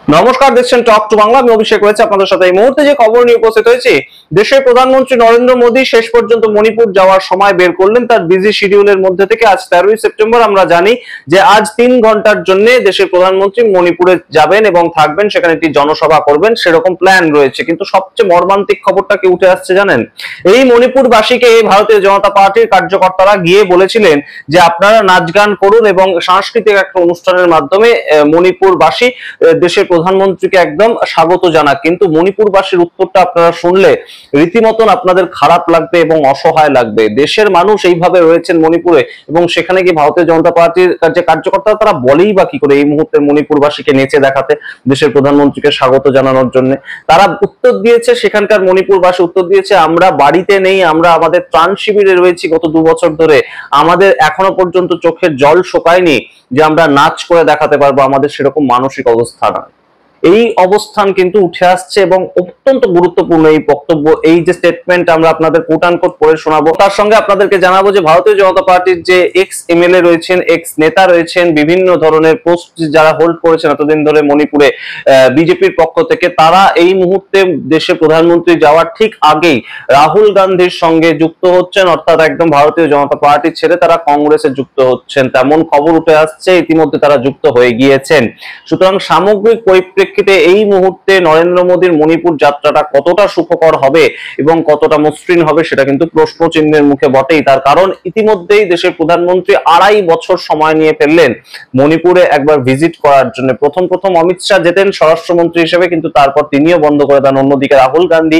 নমস্কার, দেখছেন talk to Bangla. আমি অভিষেক রয়েছে আপনাদের সাথে। এই মুহূর্তে যে খবর নিয়ে উপস্থিত হয়েছে, দেশের প্রধানমন্ত্রী নরেন্দ্র মোদী শেষ পর্যন্ত মণিপুর যাওয়ার সময় বের করলেন তার বিজি শিডিউলের মধ্যে থেকে। আজ 13ই সেপ্টেম্বর আমরা জানি যে আজ 3 ঘন্টার জন্য দেশের প্রধানমন্ত্রী মণিপুরে যাবেন এবং থাকবেন, সেখানে একটি জনসভা করবেন, সেরকম প্ল্যান রয়েছে। কিন্তু সবচেয়ে মর্মান্তিক খবরটা কি উঠে আসছে জানেন? এই মণিপুরবাসীকে ভারতীয় জনতা পার্টির কার্যকর্তারা গিয়ে বলেছিলেন যে আপনারা নাচ গান করুন এবং সাংস্কৃতিক একটা অনুষ্ঠানের মাধ্যমে মণিপুরবাসী দেশের প্রধানমন্ত্রীকে একদম স্বাগত জানাক। কিন্তু মণিপুরবাসীর উত্তরটা আপনারা শুনলে রীতিমতন আপনাদের খারাপ লাগবে এবং অসহায় লাগবে। দেশের মানুষ এইভাবে রয়েছেন মণিপুরে, এবং সেখানে কি ভারতীয় জনতা পার্টির যে কার্যকর্তারা তারা বলেই বা কি করে এই মুহূর্তে মণিপুরবাসীকে নেচে দেখাতে, দেশের প্রধানমন্ত্রীকে স্বাগত জানানোর জন্য? তারা উত্তর দিয়েছে, সেখানকার মণিপুরবাসী উত্তর দিয়েছে, আমরা বাড়িতে নেই, আমরা আমাদের ত্রাণ শিবিরে রয়েছি গত 2 বছর ধরে, আমাদের এখনো পর্যন্ত চোখের জল শোকায়নি যে আমরা নাচ করে দেখাতে পারবো, আমাদের সেরকম মানসিক অবস্থা না। এই অবস্থান কিন্তু উঠে আসছে এবং অত্যন্ত গুরুত্বপূর্ণ এই বক্তব্য, এই যে স্টেটমেন্ট আমরা আপনাদের কোট আনকোট পড়ে শোনাবো। তার সঙ্গে আপনাদেরকে জানাবো যে ভারতীয় জনতা পার্টির যে এক্স এমএলএ রয়েছেন, এক্স নেতা রয়েছেন, বিভিন্ন ধরনের পোস্ট যারা হোল্ড করেছেন এতদিন ধরে মণিপুরে বিজেপির পক্ষ থেকে, তারা এই মুহূর্তে দেশের প্রধানমন্ত্রী যাওয়ার ঠিক আগেই রাহুল গান্ধীর সঙ্গে যুক্ত হচ্ছেন, অর্থাৎ একদম ভারতীয় জনতা পার্টি ছেড়ে তারা কংগ্রেসে যুক্ত হচ্ছেন, তেমন খবর উঠে আসছে। ইতিমধ্যে তারা যুক্ত হয়ে গিয়েছেন। সুতরাং সামগ্রিক পরিপ্রেক্ষিতে এই মুহূর্তে নরেন্দ্র মোদীর মণিপুর যাত্রাটা কতটা সুখকর হবে এবং কতটা মসৃণ হবে সেটা কিন্তু প্রশ্ন চিহ্নের মুখে বটেই। তার কারণ ইতিমধ্যেই দেশের প্রধানমন্ত্রী 2.5 বছর সময় নিয়ে ফেললেন মণিপুরে একবার ভিজিট করার জন্য। প্রথম অমিত শাহ যেতেন স্বরাষ্ট্রমন্ত্রী হিসেবে, কিন্তু তারপর তিনিও বন্ধ করে দেন। অন্যদিকে রাহুল গান্ধী,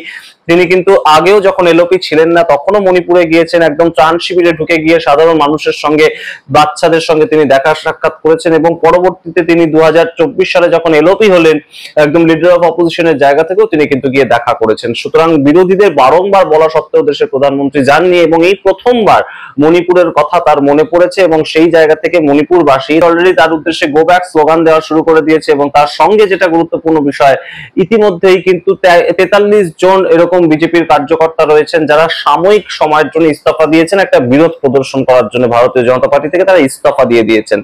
তিনি কিন্তু আগেও যখন এলওপি ছিলেন না তখনও মণিপুরে গিয়েছেন, একদম ত্রাণ শিবিরে ঢুকে গিয়ে সাধারণ মানুষের সঙ্গে, বাচ্চাদের সঙ্গে তিনি দেখা সাক্ষাৎ করেছেন, এবং পরবর্তীতে তিনি 2024 সালে যখন এলওপি হলেন একদম লিডার অফ অপোজিশনের জায়গা থেকেও তিনি কিন্তু গিয়ে দেখা করেছেন। সুতরাং বিরোধীদের বারংবার বলা সত্ত্বেও দেশের প্রধানমন্ত্রী যাননি, এবং এই প্রথমবার মণিপুরের কথা তার মনে পড়েছে, এবং সেই জায়গা থেকে মণিপুরবাসী অলরেডি তার উদ্দেশ্যে গো ব্যাক স্লোগান দেওয়া শুরু করে দিয়েছে। এবং তার সঙ্গে যেটা গুরুত্বপূর্ণ বিষয়, ইতিমধ্যেই কিন্তু 43 জন এরকম বিজেপির কার্যকর্তা রয়েছেন যারা সাময়িক সময়ের জন্য ইস্তফা দিয়েছেন, একটা বিরোধ প্রদর্শন করার জন্য ভারতীয় জনতা পার্টি থেকে তারা ইস্তফা দিয়ে দিয়েছেন।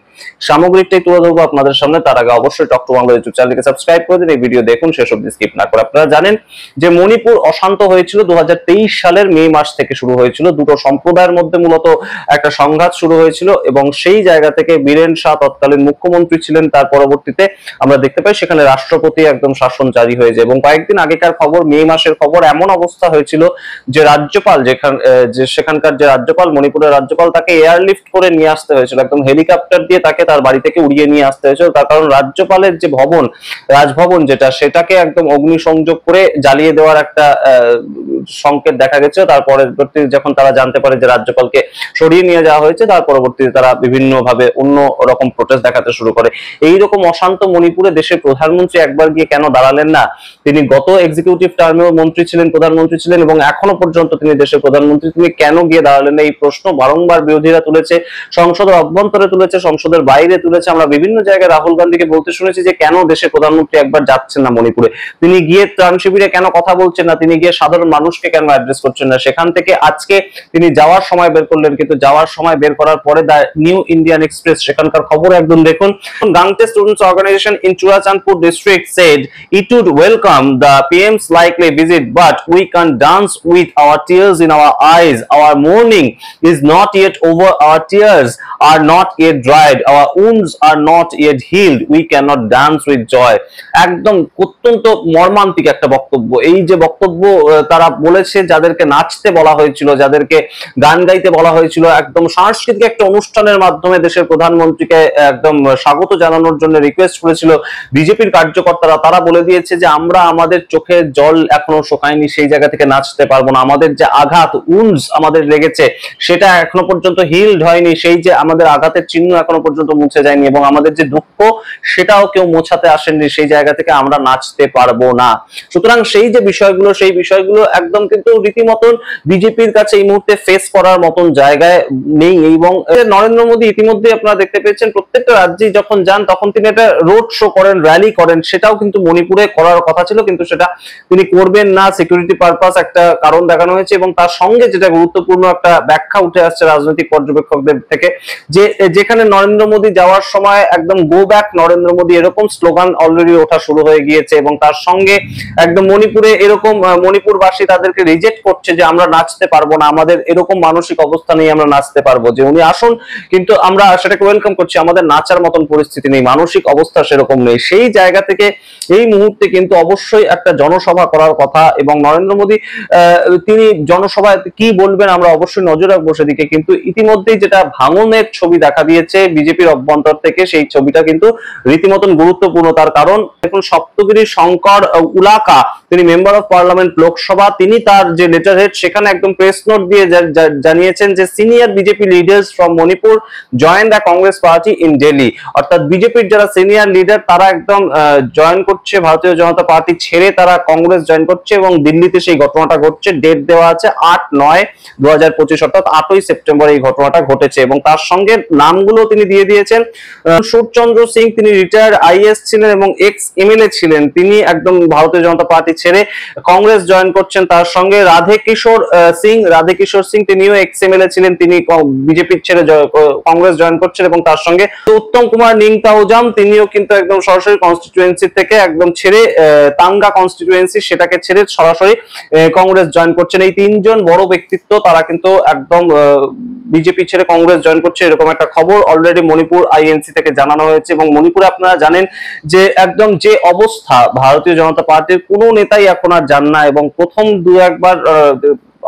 সামগ্রিকটাই তুলে ধরবো আপনাদের সামনে। তার আগে অবশ্যই টক টু বাংলা ইউটিউব চ্যানেলকে সাবস্ক্রাইব করে দিন, এই ভিডিও দেখুন শেষ অবধি স্কিপ না করে। আপনারা জানেন যে মণিপুর অশান্ত হয়েছিল 2023 সালের মে মাস থেকে শুরু হয়েছিল। দুটো সম্প্রদায়ের মধ্যে মূলত একটা সংঘাত শুরু হয়েছিল, এবং সেই জায়গা থেকে বীরেন শাহ তৎকালীন মুখ্যমন্ত্রী ছিলেন। তার পরবর্তীতে আমরা দেখতে পাই সেখানে রাষ্ট্রপতি একদম শাসন জারি হয়ে যায়, এবং কয়েকদিন আগেকার খবর, মে মাসের খবর, এমন অবস্থা হয়েছিল যে রাজ্যপাল, সেখানকার যে রাজ্যপাল, মণিপুরের রাজ্যপাল, তাকে এয়ারলিফট করে নিয়ে আসতে হয়েছিল, একদম হেলিকপ্টার দিয়ে তাকে তার বাড়ি থেকে উড়িয়ে নিয়ে আসতে হয়েছিল। তার কারণ রাজ্যপালের যে ভবন, রাজভবন যেটা, সেটাকে একদম অগ্নিসংযোগ করে জ্বালিয়ে দেওয়ার একটা সংকেত দেখা গেছে। তার পরবর্তীতে যখন তারা জানতে পারে যে রাজ্যপালকে সরিয়ে নিয়ে যাওয়া হয়েছে, তার পরবর্তীতে তারা বিভিন্ন ভাবে অন্য রকম প্রোটেস্ট দেখাতে শুরু করে। এইরকম অশান্ত মণিপুরে দেশের প্রধানমন্ত্রী একবার গিয়ে কেন দাঁড়ালেন না? তিনি গত এক্সিকিউটিভ টার্মেও মন্ত্রী ছিলেন, প্রধানমন্ত্রী ছিলেন, এবং এখনো পর্যন্ত তিনি দেশের প্রধানমন্ত্রী, তিনি কেন গিয়ে দাঁড়ালেন না? এই প্রশ্ন বারংবার বিরোধীরা তুলেছে, সংসদের অভ্যন্তরে তুলেছে, সংসদের বাইরে তুলেছে। আমরা বিভিন্ন জায়গায় রাহুল গান্ধীকে বলতে শুনেছি যে কেন দেশের প্রধানমন্ত্রী একবার যাচ্ছেন না মণিপুরে, তিনি গিয়ে ত্রাণ শিবিরে কেন কথা বলছেন না, তিনি গিয়ে সাধারণ মানুষকে কেন অ্যাড্রেস করছেন না। সেখান থেকে আজকে তিনি যাওয়ার সময় বের করলেন, কিন্তু যাওয়ার সময় বের করার পরে দ্য নিউ ইন্ডিয়ান এক্সপ্রেস সেখানকার খবর একদম দেখুন। Gangte students organisation in Churachandpur district said it would welcome the PM's likely visit, but we can't dance with our tears in our eyes. Our mourning is not yet over, our tears are not yet dried, our wounds are not yet healed, we cannot dance with joy. একদম অত্যন্ত মর্মান্তিক একটা বক্তব্য। এই যে বক্তব্য তারা বলেছে, যাদেরকে নাচতে বলা হয়েছিল, যাদেরকে গান গাইতে বলা হয়েছিল, একদম সাংস্কৃতিক একটা অনুষ্ঠানের মাধ্যমে দেশের প্রধানমন্ত্রীকে একদম স্বাগত জানানোর জন্য রিকোয়েস্ট করেছিল বিজেপির কার্যকর্তারা, তারা বলে দিয়েছে যে আমরা আমাদের চোখের জল এখনো শোকায়নি, সেই জায়গা থেকে নাচতে পারবো না। আমাদের যে আঘাত, উন্স আমাদের লেগেছে, সেটা এখনো পর্যন্ত হিলড হয়নি, সেই যে আমাদের আঘাতের চিহ্ন এখনো পর্যন্ত মুছে যায়নি, এবং আমাদের যে দুঃখ সেটাও কেউ মোছাতে আসেননি, সেই জায়গা থেকে আমরা নাচতে পারবো না। সুতরাং সেই যে বিষয়গুলো, সেই বিষয়গুলো একদম কিন্তু রীতিমতন বিজেপির কাছে এই মুহূর্তে ফেস করার মতন জায়গায় নেই। এবং নরেন্দ্র মোদী ইতিমধ্যে আপনারা দেখতে পেয়েছেন প্রত্যেকটা রাজ্যে যখন যান তখন তিনি একটা রোড শো করেন, র্যালি করেন, সেটাও কিন্তু মণিপুরে করার কথা ছিল, কিন্তু সেটা তিনি করবেন না, সিকিউরিটি পারপাস একটা কারণ দেখানো হয়েছে। এবং তার সঙ্গে যেটা গুরুত্বপূর্ণ একটা ব্যাখ্যা উঠে আসছে রাজনৈতিক পর্যবেক্ষকদের থেকে, যে যেখানে নরেন্দ্র মোদী যাওয়ার সময় একদম গো ব্যাক নরেন্দ্র মোদী এরকম স্লোগান অলরেডি ওঠা শুরু হয়ে গিয়েছে, এবং তার সঙ্গে একদম মণিপুরে এরকম মণিপুরবাসী তাদেরকে রিজেক্ট করছে যে আমরা নাচতে পারবো না, আমাদের এরকম মানসিক অবস্থা নেই আমরা নাচতে পারবো, যে উনি আসুন কিন্তু আমরা সেটাকে ওয়েলকাম করছি, আমাদের নাচার মতন পরিস্থিতি নেই, মানসিক অবস্থা সেরকম নেই। সেই জায়গা থেকে এই মুহূর্তে কিন্তু অবশ্যই একটা জনসভা করার কথা, এবং নরেন্দ্র মোদী তিনি জনসভায় কি বলবেন আমরা অবশ্যই নজর রাখবো সেদিকে। কিন্তু ইতিমধ্যেই যেটা ভাঙনের ছবি দেখা দিয়েছে বিজেপির অভ্যন্তর থেকে, সেই ছবিটা কিন্তু রীতিমতন গুরুত্বপূর্ণ। তার কারণ এখন সপ্তগিরি শঙ্কর উলাকা, তিনি মেম্বার অফ পার্লামেন্ট লোকসভা, তিনি তার যে লেটার হেড সেখানে একদম প্রেস নোট দিয়ে জানিয়েছেন যে senior BJP leaders from Manipur join the Congress party in Delhi. অর্থাৎ বিজেপির যারা সিনিয়র লিডার তারা একদম জয়েন করছে, ভারতীয় জনতা পার্টি ছেড়ে তারা কংগ্রেস জয়েন করছে, এবং দিল্লিতে সেই ঘটনাটা ঘটছে। ডেট দেওয়া আছে 8/9/2025, অর্থাৎ 8ই সেপ্টেম্বর এই ঘটনাটা ঘটেছে। এবং তার সঙ্গে নামগুলো তিনি দিয়ে দিয়েছেন। সুরচন্দ্র সিং, তিনি রিটায়ার্ড আইএএস ছিলেন এবং এক্স এমএলএ ছিলেন, তিনি একদম ভারতীয় জনতা পার্টি ছেড়ে কংগ্রেস জয়েন করছেন। তার সঙ্গে রাধেকিশোর সিং, তিনিও এক্স এমএলএ ছিলেন, তিনি বিজেপি ছেড়ে কংগ্রেস জয়েন করছেন। এবং তার সঙ্গে উত্তম কুমার নিংতাওজাম, তিনিও কিন্তু একদম সরাসরি কনস্টিটিউয়েন্সি থেকে একদম ছেড়ে তাঙ্গা কনস্টিটিউয়েন্সি সেটাকে ছেড়ে সরাসরি কংগ্রেস জয়েন করছেন। এই তিনজন বড় ব্যক্তিত্ব তারা কিন্তু একদম বিজেপি ছেড়ে কংগ্রেস জয়েন করছে, এরকম একটা খবর অলরেডি মণিপুর আইএনসি থেকে জানানো হয়েছে। এবং মণিপুরে আপনারা জানেন যে একদম যে অবস্থা, ভারতীয় জনতা পার্টির কোনো নেতাই এখন আর যান না, এবং প্রথম দু একবার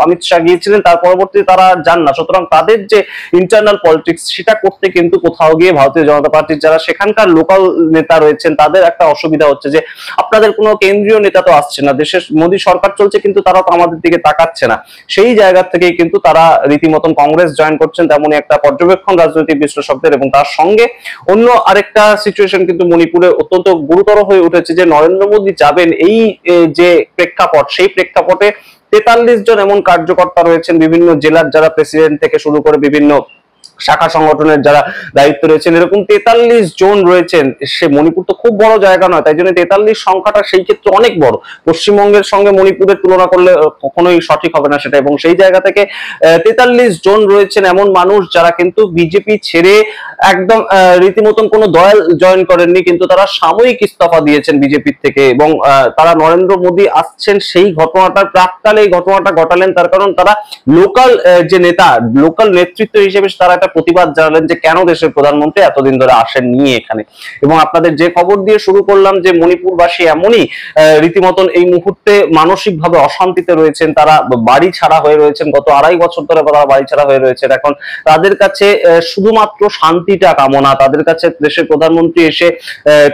অমিত শাহ গিয়েছিলেন, তার পরবর্তীতে তারা যান না। সুতরাং তাদের যে ইন্টারনাল পলিটিক্স সেটা করতে কিন্তু কোথাও গিয়ে ভারতীয় জনতা পার্টির যারা সেখানকার লোকাল নেতা রয়েছেন তাদের একটা অসুবিধা হচ্ছে যে আপনাদের কোনো কেন্দ্রীয় নেতা তো আসছে না, দেশের মোদী সরকার চলছে কিন্তু তারা তো আমাদের দিকে তাকাচ্ছে না। সেই জায়গা থেকেই কিন্তু তারা রীতিমতন কংগ্রেস জয়েন করছেন, তেমনই একটা পর্যবেক্ষণ রাজনৈতিক বিশ্লেষকদের। এবং তার সঙ্গে অন্য আরেকটা সিচুয়েশন কিন্তু মণিপুরে অত্যন্ত গুরুতর হয়ে উঠেছে, যে নরেন্দ্র মোদী যাবেন এই যে প্রেক্ষাপট, সেই প্রেক্ষাপটে 43 জন এমন কার্যকর্তা রয়েছেন বিভিন্ন জেলার, যারা প্রেসিডেন্ট থেকে শুরু করে বিভিন্ন শাখা সংগঠনের যারা দায়িত্ব রয়েছেন, এরকম 43 জন রয়েছেন। সে মণিপুর তো খুব বড় জায়গা নয়, তাই জন্য 43 সংখ্যাটা সেই ক্ষেত্রে অনেক বড়। পশ্চিমবঙ্গের সঙ্গে মণিপুরের তুলনা করলে কখনোই সঠিক হবে না সেটা। এবং সেই জায়গা থেকে 43 জন রয়েছেন এমন মানুষ যারা কিন্তু বিজেপি ছেড়ে একদম রীতিমতন কোনো দল জয়েন করেননি, কিন্তু তারা সাময়িক ইস্তফা দিয়েছেন বিজেপির থেকে। এবং তারা নরেন্দ্র মোদী আসছেন সেই ঘটনাটার প্রাক্কালে এই ঘটনাটা ঘটালেন, তার কারণ তারা লোকাল যে নেতা, লোকাল নেতৃত্ব হিসেবে তারা একটা প্রতিবাদ জানালেন যে কেন দেশের প্রধানমন্ত্রী এতদিন ধরে আসেননি এখানে। এবং আপনাদের যে খবর দিয়ে শুরু করলাম যে মণিপুরবাসী এমনই রীতিমতন এই মুহূর্তে মানসিকভাবে অশান্তিতে রয়েছেন, তারা বাড়ি ছাড়া হয়ে রয়েছেন, গত 2.5 বছর ধরে তারা বাড়ি ছাড়া হয়ে রয়েছেন। এখন তাদের কাছে শুধুমাত্র শান্তিটা কামনা, তাদের কাছে দেশের প্রধানমন্ত্রী এসে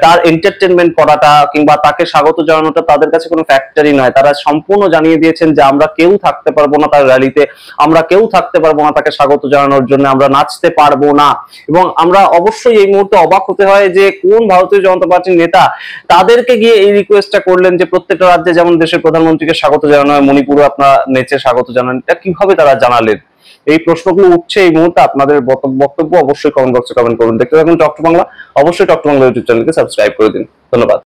তার এন্টারটেনমেন্ট করাটা কিংবা তাকে স্বাগত জানানোটা তাদের কাছে কোনো ফ্যাক্টরি নয়। তারা সম্পূর্ণ জানিয়ে দিয়েছেন যে আমরা কেউ থাকতে পারবো না তার র্যালিতে, আমরা কেউ থাকতে পারবো না তাকে স্বাগত জানানোর জন্য, আমরা নাচতে পারবো না। এবং আমরা অবশ্যই এই মুহূর্তে অবাক হতে হয় যে কোন ভারতীয় জনতা পার্টির নেতা তাদেরকে গিয়ে এই রিকোয়েস্টটা করলেন যে প্রত্যেকটা রাজ্যে যেমন দেশের প্রধানমন্ত্রীকে স্বাগত জানানো হয়, মণিপুরে আপনারা নেচে স্বাগত জানান, এটা কিভাবে তারা জানালেন? এই প্রশ্নগুলো উঠছে এই মুহূর্তে। আপনাদের বক্তব্য অবশ্যই কমেন্ট বক্সে কমেন্ট করুন। দেখতে থাকুন টক টু বাংলা, অবশ্যই টক টু বাংলা ইউটিউব চ্যানেলকে সাবস্ক্রাইব করে দিন। ধন্যবাদ।